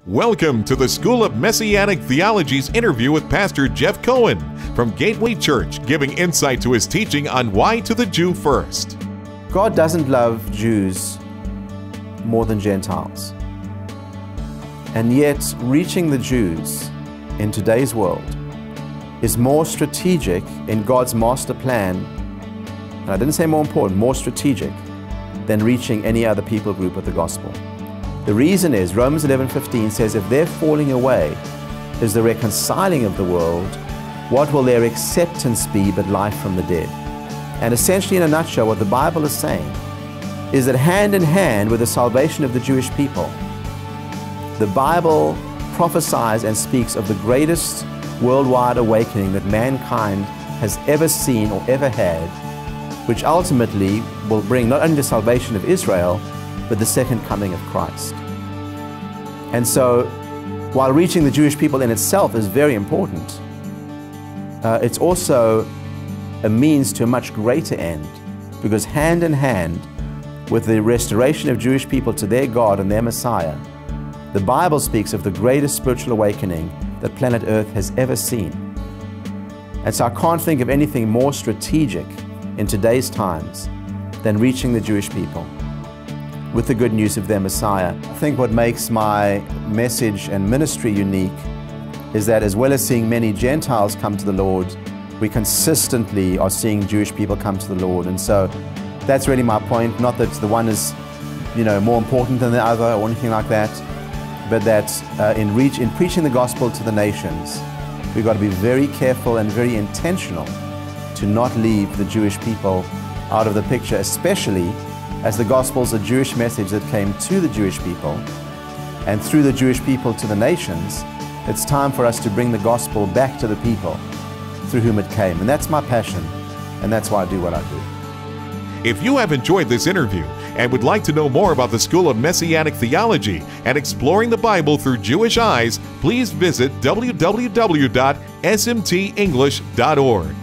Welcome to the School of Messianic Theology's interview with Pastor Geoff Cohen from Gateway Church, giving insight to his teaching on why to the Jew first. God doesn't love Jews more than Gentiles. And yet, reaching the Jews in today's world is more strategic in God's master plan, and I didn't say more important, more strategic than reaching any other people group with the gospel. The reason is Romans 11:15 says, if their falling away is the reconciling of the world, what will their acceptance be but life from the dead? And essentially, in a nutshell, what the Bible is saying is that hand in hand with the salvation of the Jewish people, the Bible prophesies and speaks of the greatest worldwide awakening that mankind has ever seen or ever had, which ultimately will bring not only the salvation of Israel, but the second coming of Christ. And so, while reaching the Jewish people in itself is very important, it's also a means to a much greater end, because hand in hand with the restoration of Jewish people to their God and their Messiah, the Bible speaks of the greatest spiritual awakening that planet Earth has ever seen. And so I can't think of anything more strategic in today's times than reaching the Jewish people with the good news of their Messiah. I think what makes my message and ministry unique is that as well as seeing many Gentiles come to the Lord, we consistently are seeing Jewish people come to the Lord. And so that's really my point. Not that the one is, more important than the other or anything like that, but that in preaching the gospel to the nations, we've got to be very careful and very intentional to not leave the Jewish people out of the picture, especially as the gospel is a Jewish message that came to the Jewish people, and through the Jewish people to the nations. It's time for us to bring the gospel back to the people through whom it came. And that's my passion, and that's why I do what I do. If you have enjoyed this interview and would like to know more about the School of Messianic Theology and exploring the Bible through Jewish eyes, please visit www.smtenglish.org.